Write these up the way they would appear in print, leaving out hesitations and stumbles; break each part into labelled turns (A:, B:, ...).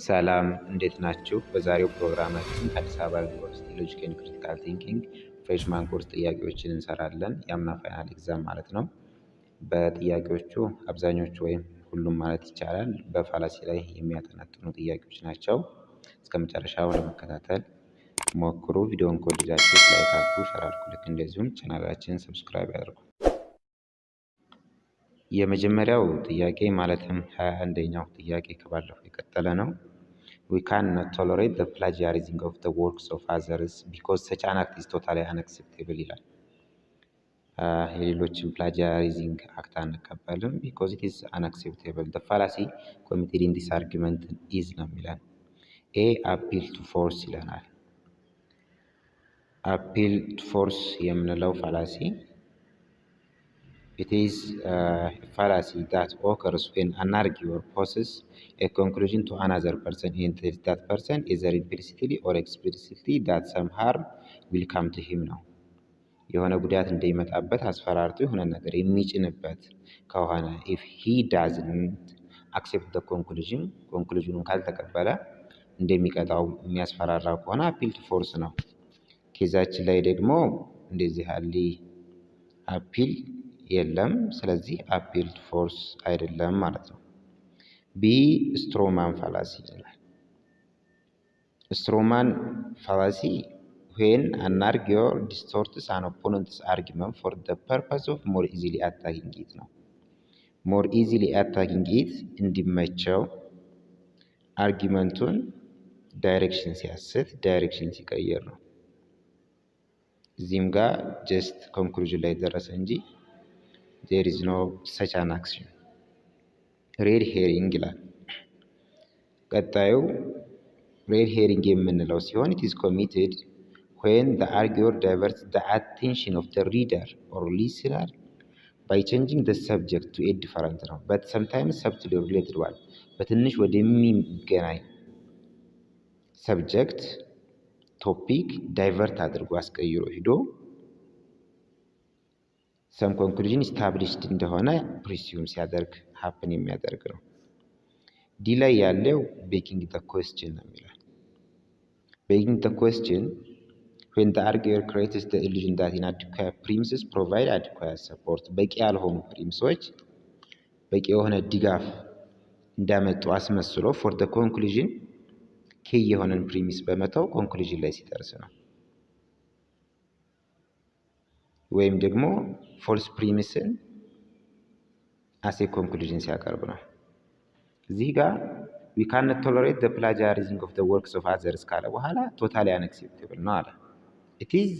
A: ሰላም እንዴት ናችሁ? በዛሬው ፕሮግራማችን ከአዲስ አበባ ዩኒቨርሲቲ ሎጂክ ኤንድ ክሪቲካል ቲንኪንግ ፍሬሽማን ኮርስ ጥያቄዎችን እንሰራለን። የአምና ፋይናል ኤግዛም ማለት ነው። በጥያቄዎቹ አብዛኞቹ ወይም ሁሉም ማለት ይቻላል በፋላሲ ላይ የሚያጠነጥኑ ጥያቄዎች ናቸው። እስከ መጨረሻው ለመከታተል ሞክሩ። ቪዲዮውን ከወደዳችሁት ላይክ አድርጉ፣ ሸር አድርጉ። ልክ እንደዚሁም ቻናላችንን ሰብስክራይብ ያድርጉ። የመጀመሪያው ጥያቄ ማለትም 21ኛው ጥያቄ ከባለፈው የቀጠለ ነው። We cannot tolerate the plagiarizing of the works of others because such an act is totally unacceptable ይላል። የሌሎችን plagiarizing አክት አንቀበልም because it is unacceptable. The fallacy committed in this argument is ነው የሚለን። A appeal to force ይለናል። appeal to force የምንለው fallacy it is a fallacy that occurs when an arguer poses a conclusion to another person and tells that person either implicitly or explicitly that some harm will come to him ነው። የሆነ ጉዳት እንደሚመጣበት አስፈራርቶ የሆነ ነገር የሚጭንበት ከሆነ if he doesn't accept the conclusion ካልተቀበለ እንደሚቀጣው የሚያስፈራራ ከሆነ appeal to force ነው። ኬዛችን ላይ ደግሞ እንደዚህ ያለ appeal የለም። ስለዚህ appeal to force አይደለም ማለት ነው። ቢ ስትሮማን ፋላሲ ይላል። ስትሮማን ፋላሲ when an arguer distorts an opponent's argument for the purpose of more easily attacking it ነው። more easily attacking it እንዲመቸው አርጊመንቱን ዳይሬክሽን ሲያስት ዳይሬክሽን ሲቀየር ነው። እዚህም ጋር ጀስት ኮንክሉዥን ላይ ደረሰ እንጂ there is no such an action. ሬድ ሄሪንግ ይላል። ቀጣዩ ሬድ ሄሪንግ የምንለው ሲሆን it is committed when the arguer diverts the attention of the reader or listener by changing the subject to a different ነው but sometimes subtly related one በትንሽ ወደሚገናኝ ሰብጀክት ቶፒክ ዳይቨርት አድርጎ አስቀይሮ ሂዶ some conclusion established እንደሆነ presume ሲያደርግ happen የሚያደርግ ነው። ዲ ላይ ያለው begging the question ነው የሚለው። begging the question when the arguer creates the illusion that inadequate premises provide adequate support በቂ ያልሆኑ ፕሪምሶች በቂ የሆነ ድጋፍ እንዳመጡ አስመስሎ for the conclusion key የሆነን ፕሪሚስ በመተው ኮንክሉዥን ላይ ሲደርስ ነው። ወይም ደግሞ ፎልስ ፕሪሚስን አስ ኤ ኮንክሉዥን ሲያቀርብ ነው። እዚህ ጋር we cannot tolerate the plagiarizing of the works of others ካለ በኋላ totally unacceptable ነው አለ። it is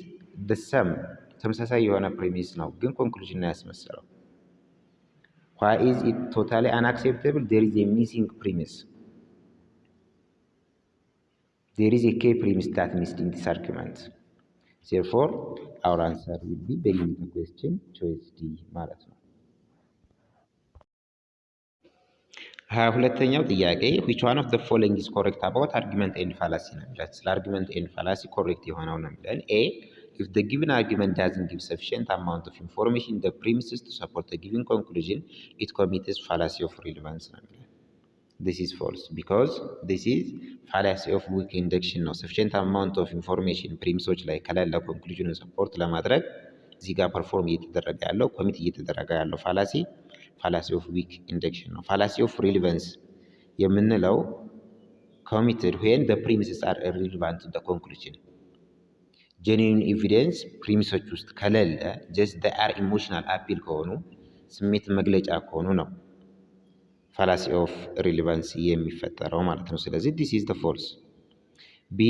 A: the same ተመሳሳይ የሆነ ፕሪሚስ ነው ግን ኮንክሉዥን ነው ያስመሰለው። why is it totally unacceptable? there is a missing premise. there is a key premise that missed in this argument. therefore our answer will be begging the question choice D ማለት ነው። 22ኛው ጥያቄ which one of the following is correct about argument and fallacy ነው የሚለው። ስለ argument and fallacy correct የሆነው ነው የሚለው። A if the given argument doesn't give sufficient amount of information in the premises to support the given conclusion it commits fallacy of relevance ነው የሚለው። this is false because this is fallacy of weak induction ነው። sufficient amount of information ፕሪሚሶች ላይ ከሌለ ኮንክሉዥኑን ሰፖርት ለማድረግ እዚህ ጋር ፐርፎርም እየተደረገ ያለው ኮሚት እየተደረገ ያለው fallacy of weak induction ነው። fallacy of relevance የምንለው committed when the premises are irrelevant to the conclusion genuine evidence ፕሪሚሶች ውስጥ ከሌለ just they are emotional appeal ከሆኑ ስሜት መግለጫ ከሆኑ ነው fallacy of relevance የሚፈጠረው ማለት ነው። ስለዚህ this is the false. B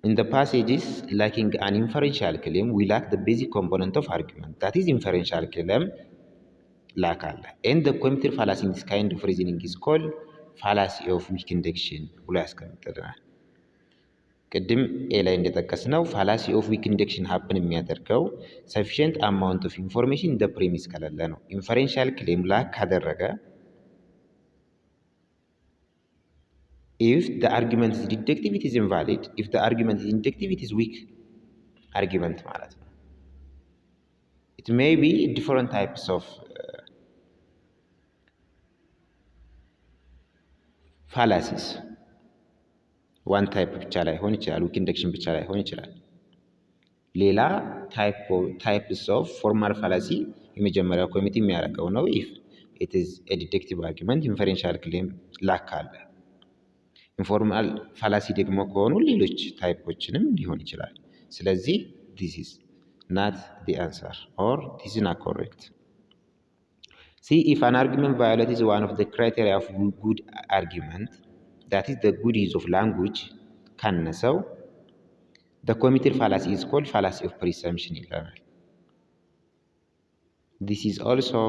A: in the passages lacking an inferential claim we lack the basic component of argument that is inferential claim lack አለ and the committed fallacy in this kind of reasoning is called fallacy of weak induction ብሎ ያስቀምጥልናል። ቅድም ኤ ላይ እንደጠቀስነው fallacy of weak induction happen የሚያደርገው sufficient amount of information in the premise ከሌለ ነው። inferential claim lack ካደረገ if the argument is deductive it is invalid. if the argument is inductive it is weak argument ማለት ነው። it may be different types of fallacies ዋን ታይፕ ብቻ ላይ ሆን ይችላል ዊክ ኢንደክሽን ብቻ ላይ ሆን ይችላል ሌላ ታይፕስ ኦፍ ፎርማል ፋላሲ የመጀመሪያው ኮሚቴ የሚያደርገው ነው if it is a deductive argument inferential claim ላክ አለ ኢንፎርማል ፋላሲ ደግሞ ከሆኑ ሌሎች ታይፖችንም ሊሆን ይችላል ስለዚህ this is not the answer or this is not correct see if an argument violates one of the criteria of good argument that is the good use of language ካነሰው the committed fallacy is called fallacy of presumption ይላል this is also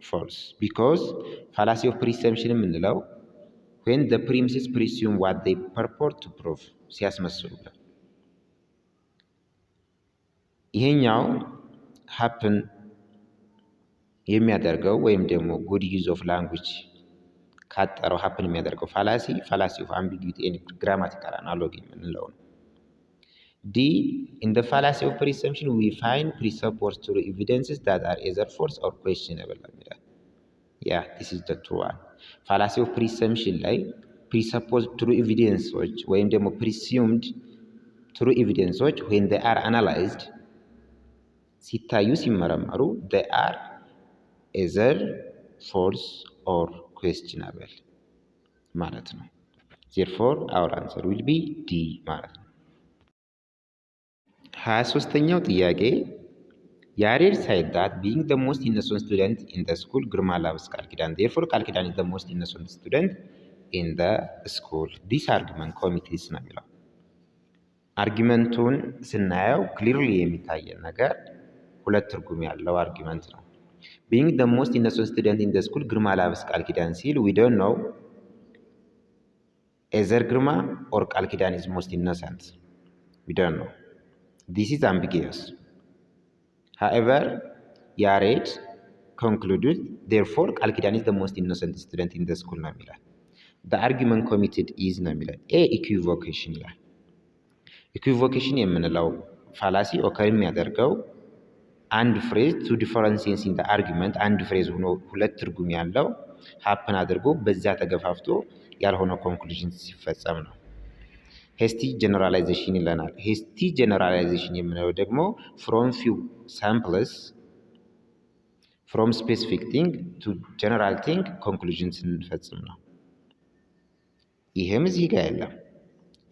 A: false because fallacy of presumption የምንለው when the premises presume what they purport to prove ሲያስመስሉ ይሄኛው happen የሚያደርገው ወይም ደግሞ good use of language ካጠረው happen የሚያደርገው fallacy of ambiguity and grammatical analogy የምንለው ነው D. In the fallacy of presumption, we find presupposed true evidences that are either false or questionable. Yeah, this is the true one. Fallacy of presumption ላይ presupposed true evidences ወይም ደግሞ presumed true evidences when they are analyzed ሲታዩ ሲመረመሩ they are either false or questionable ማለት ነው። Therefore, our answer will be D ማለት ነው። 23ኛው ጥያቄ ያሬድ said that being the most innocent student in the school ግርማ loves ቃል ኪዳን therefore ቃል ኪዳን is the most innocent student in the school this argument committees ነው የሚለው አርጊመንቱን ስናየው ክሊርሊ የሚታየን ነገር ሁለት ትርጉም ያለው አርጊመንት ነው being the most innocent student in the school ግርማ loves ቃል ኪዳን ሲል we don't know either ግርማ or ቃል ኪዳን is most innocent we don't know This is ambiguous. However, Yared concluded, therefore, Kalkidan is the most innocent student in the school. The argument committed is A. Equivocation. Equivocation የምንለው fallacy occur የሚያደርገው አንድ phrase two different sense in the argument አንድ phrase ሆኖ ሁለት ትርጉም ያለው happen አድርጎ በዛ ተገፋፍቶ ያልሆነ conclusion ሲፈጸም ነው። hasty generalization ይለናል hasty generalization የምንለው ደግሞ from few samples from specific thing to general thing conclusions ስንፈጽም ነው ይሄም እዚህ ጋር የለም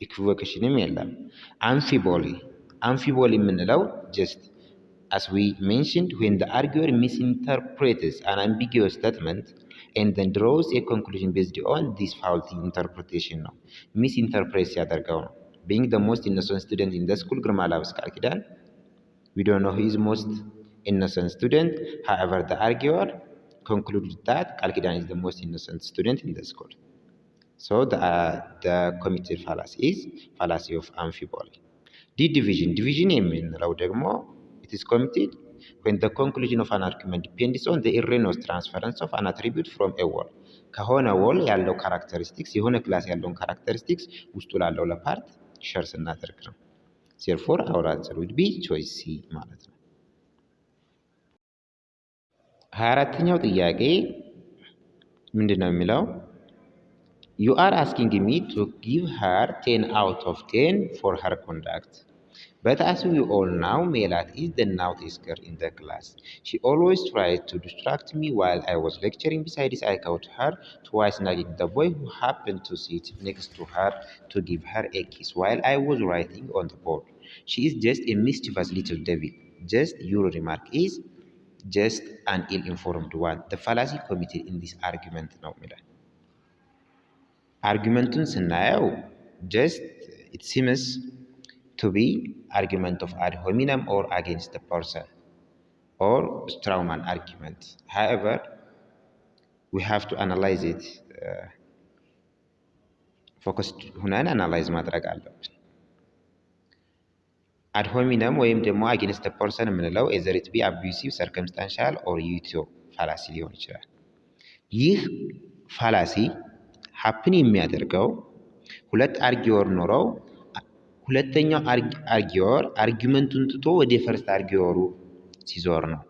A: equivocationም የለም amphiboly የምንለው just as we mentioned when the arguer misinterprets an ambiguous statement and then draws a conclusion based on this faulty interpretation ነው misinterpret ሲያደርገው ነው being the most innocent student in the school ግርማ loves ቃል ኪዳን we don't know who is most innocent student however the arguer concluded that ቃል ኪዳን is the most innocent student in the school so the committed fallacy is fallacy of amphiboly division የምንለው ደግሞ it is committed when the conclusion of an argument depends on the erroneous transference of an attribute from a word ከሆነ word ያለው characteristics የሆነ ክላስ ያለውን characteristics ውስጡ ላለው ለፓርት ሼር ስናደርግ ነው therefore our answer would be choice C ማለት ነው 24ኛው ጥያቄ ምንድነው የሚለው you are asking me to give her 10 out of 10 for her conduct But as we all know, Melat is the naughtiest girl in the class. She always tried to distract me while I was lecturing. Besides, I caught her twice nagging the boy who happened to sit next to her to give her a kiss while I was writing on the board. She is just a mischievous little devil. Just your remark is just an ill-informed one. The fallacy committed in this argument now, Melat. Argumentun scenario, just it seems to be argument of ad hominem or against the person or strawman argument. However, we have to analyze it. Focused ሁነን analyze ማድረግ አለብን። ad hominem ወይም ደግሞ against the person የምንለው either it be abusive, circumstantial or util fallacy ሊሆን ይችላል። ይህ fallacy happen የሚያደርገው ሁለት አርጊወር ኖረው ሁለተኛው አርጊወር አርጊመንቱን ትቶ ወደ ፈርስት አርጊወሩ ሲዞር ነው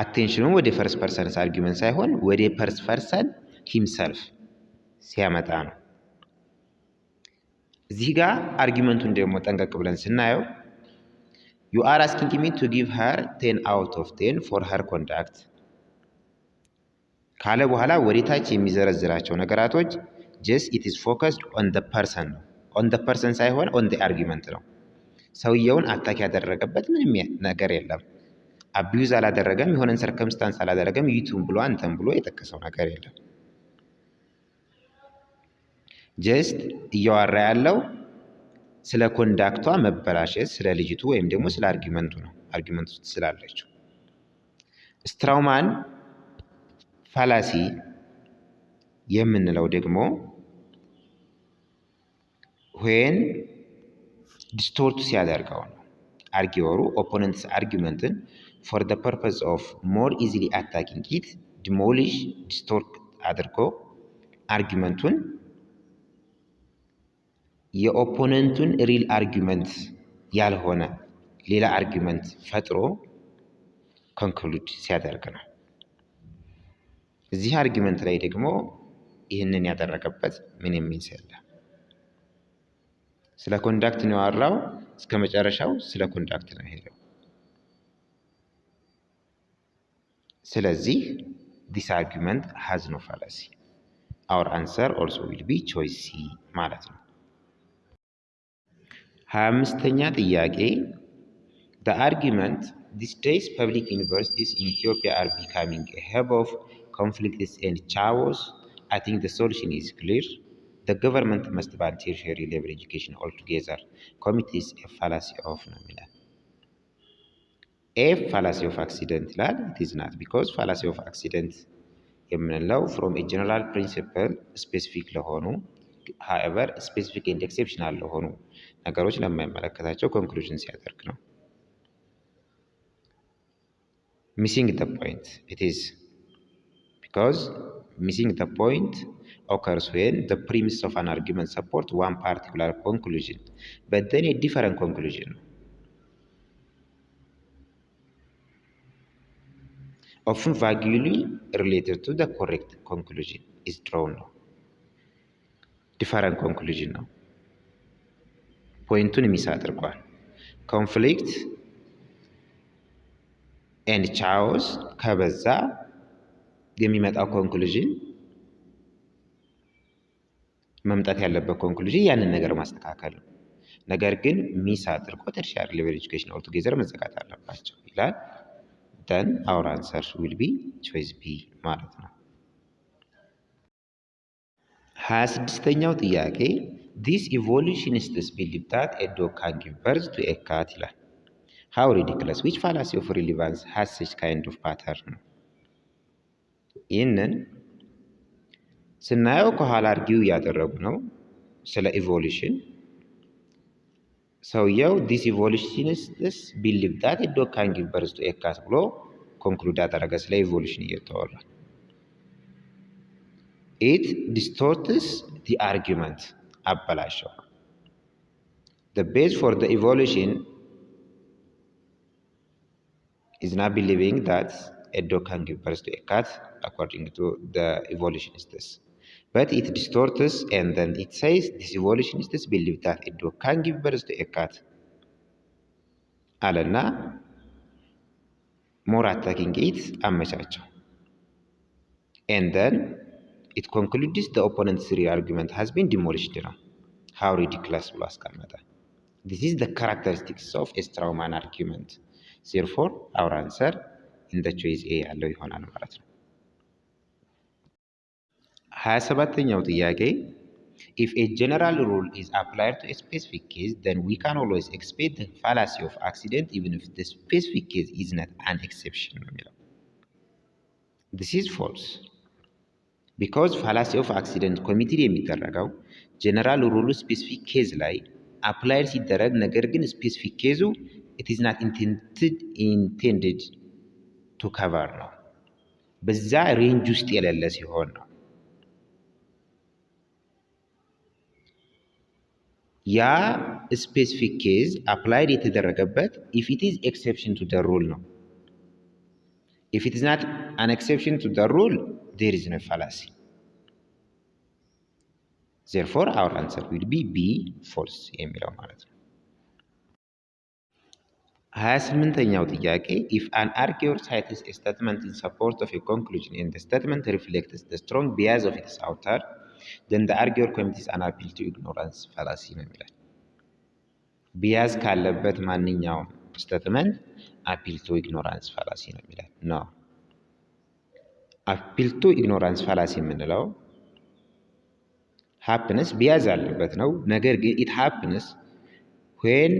A: አቴንሽኑን ወደ ፈርስት ፐርሰንስ አርጊመንት ሳይሆን ወደ ፈርስት ፐርሰን ሂምሰልፍ ሲያመጣ ነው። እዚህ ጋር አርጊመንቱን ደግሞ ጠንቀቅ ብለን ስናየው you are asking me to give her 10 out of 10 for her conduct ካለ በኋላ ወደታች የሚዘረዝራቸው ነገራቶች just it is focused on the person ነው። on the person ሳይሆን on the argument ነው። ሰውየውን አታክ ያደረገበት ምንም ነገር የለም። አቢዩዝ አላደረገም፣ የሆነን ሰርከምስታንስ አላደረገም፣ ዩቱም ብሎ አንተም ብሎ የጠቀሰው ነገር የለም። ጀስት እያወራ ያለው ስለ ኮንዳክቷ መበላሸት፣ ስለ ልጅቱ ወይም ደግሞ ስለ አርጊመንቱ ነው። አርጊመንቱ ውስጥ ስላለችው ስትራውማን ፋላሲ የምንለው ደግሞ when ዲስቶርት ሲያደርገው ነው። አርጊወሩ ኦፖነንትስ አርጊመንትን for the purpose of more easily attacking it demolish distort አድርጎ አርጊመንቱን የኦፖነንቱን ሪል አርጊመንት ያልሆነ ሌላ አርጊመንት ፈጥሮ ኮንክሉድ ሲያደርግ ነው። እዚህ አርጊመንት ላይ ደግሞ ይህንን ያደረገበት ምንም ሚንስ የለም። ስለ ኮንዳክት ነው ያወራው፣ እስከ መጨረሻው ስለ ኮንዳክት ነው ሄደው። ስለዚህ this argument has no fallacy. Our answer also will be choice C ማለት ነው። 25ኛ ጥያቄ the argument these days public universities in Ethiopia are becoming a hub of conflicts and chaos. I think the solution is clear. The government must ban tertiary level education altogether. Committee is a fallacy of nominal. A fallacy of accident ይላል። it is not because fallacy of accident የምንለው from a general principle specific ለሆኑ however specific and exceptional ለሆኑ ነገሮች ለማይመለከታቸው ኮንክሉዥን ሲያደርግ ነው። missing the point it is because missing the point occurs when the premise of an argument support one particular conclusion but then a different conclusion often vaguely related to the correct conclusion is drawn ነው። different conclusion ነው። ፖይንቱን ሚስ አድርጓል። ኮንፍሊክት ኤንድ ቻኦስ ከበዛ የሚመጣው ኮንክሉዥን መምጣት ያለበት ኮንክሉዥን ያንን ነገር ማስተካከል ነው። ነገር ግን ሚስ አድርጎ ተርሻሪ ሌቨል ኤጁኬሽን ኦል ቱጌዘር መዘጋት አለባቸው ይላል። then our answer will be choice B ማለት ነው። 26ኛው ጥያቄ this evolutionists believe that a dog can give birth to a cat ይላል። how ridiculous which fallacy of relevance has such kind of pattern ነው። ይህንን ስናየው ከኋላ አርጊው እያደረጉ ነው ስለ ኢቮሉሽን። ሰውየው this evolutionists believe that a dog can give birth to a cat ብሎ ኮንክሉድ ያደረገ ስለ ኢቮሉሽን እየተወራ it distorts the argument አበላሸው። the base for the evolution is not believing that a dog can give birth to a cat according to the evolutionists but it distorts and then it says this evolutionists believe that a dog can give birth to a cat አለና more attacking it አመቻቸው and then it concludes the opponent's real argument has been demolished ነው። how ridiculous ብሎ አስቀመጠ። this is the characteristics of a strawman argument therefore our answer in the choice A ያለው ይሆናል ማለት ነው። 27ኛው ጥያቄ if a general rule is applied to a specific case then we can always expect the fallacy of accident even if the specific case is not an exception ነው የሚለው። this is false because fallacy of accident ኮሚትድ የሚደረገው ጀነራል ሩሉ ስፔሲፊክ ኬዝ ላይ አፕላይድ ሲደረግ ነገር ግን ስፔሲፊክ ኬዙ it is not intended to cover ነው። በዛ ሬንጅ ውስጥ የሌለ ሲሆን ነው። ያ ስፔሲፊክ ኬዝ አፕላይድ የተደረገበት if it is exception to the rule ነው። If it is not an exception to the rule, there is no fallacy. Therefore, our answer will be B, false የሚለው ማለት ነው። 28ኛው ጥያቄ if an arguer cites a statement in support of a conclusion and the statement reflects the strong bias of its author, then the arguer commits an appeal to ignorance fallacy ነው የሚላል። ቢያዝ ካለበት ማንኛውም ስቴትመንት አፒል ቱ ኢግኖራንስ ፋላሲ ነው የሚላል። ኖ አፒል ቱ ኢግኖራንስ ፋላሲ የምንለው ሃፕንስ ቢያዝ አለበት ነው። ነገር ግን ኢት ሃፕንስ when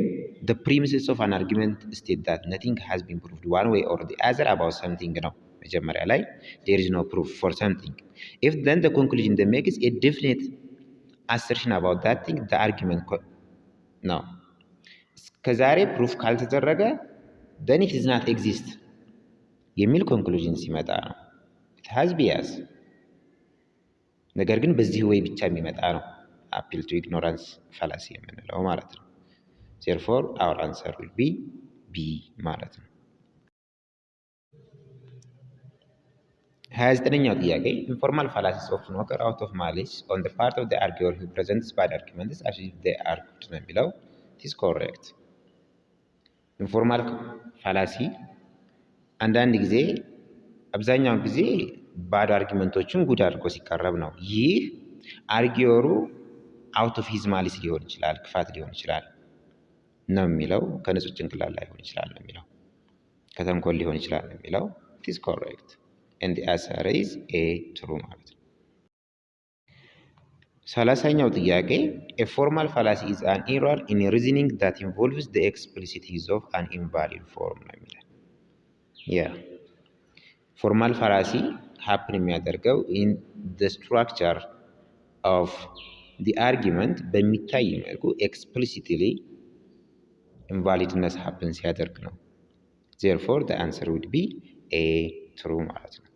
A: the premises of an argument state that nothing has been proved one way or the other about something ነው መጀመሪያ ላይ there is no proof for something. If then the conclusion that makes a definite assertion about that thing, the argument ነው ከዛሬ ፕሩፍ ካልተደረገ then it does not exist የሚል ኮንክሉዥን ሲመጣ ነው it has bias። ነገር ግን በዚህ ወይ ብቻ የሚመጣ ነው appeal to ignorance fallacy የምንለው ማለት ነው። therefore our answer will be B ማለት ነው። 29ኛው ጥያቄ informal fallacies often occur out of malice on the part of the arguer who presents bad arguments as if they are good ነው የሚለው it is correct። ኢንፎርማል ፋላሲ አንዳንድ ጊዜ አብዛኛውን ጊዜ ባድ አርጊመንቶችን ጉድ አድርጎ ሲቀረብ ነው። ይህ አርጊወሩ አውት ኦፍ ሂዝ ማሊስ ሊሆን ይችላል፣ ክፋት ሊሆን ይችላል ነው የሚለው። ከንጹህ ጭንቅላት ላይሆን ይችላል ነው የሚለው። ከተንኮል ሊሆን ይችላል ነው የሚለው። it is correct and the answer is A true ማለት ነው። 30ኛው ጥያቄ a formal fallacy is an error in reasoning that involves the explicit use of an invalid form ነው የሚለው። ፎርማል ፋላሲ happen የሚያደርገው in the structure of the argument በሚታይ መልኩ explicitly invalidness happen ሲያደርግ ነው። therefore the answer would be A true ማለት ነው።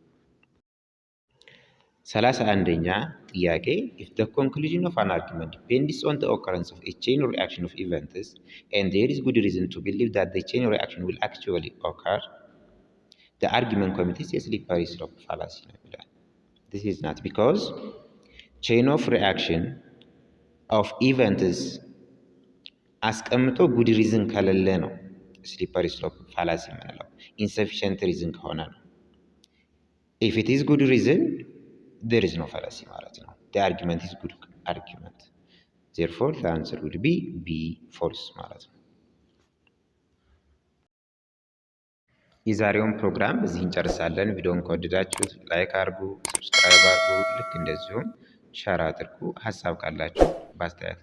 A: 31ኛ ጥያቄ if the conclusion of an argument depends on the occurrence of a chain reaction of events and there is good reason to believe that the chain reaction will actually occur, the argument commits a slippery slope fallacy ነው የሚለው። this is not because chain of reaction of events አስቀምጦ good reason ከሌለ ነው slippery slope fallacy የምንለው። insufficient reason ከሆነ ነው። if it is good reason there is no fallacy ማለት ነው። the argument is good argument. therefore the answer would be B false ማለት ነው። የዛሬውን ፕሮግራም እዚህ እንጨርሳለን። ቪዲዮውን ከወደዳችሁት ላይክ አድርጉ፣ ሰብስክራይብ አድርጉ፣ ልክ እንደዚሁም ሸር አድርጉ። ሀሳብ ካላችሁ በአስተያየት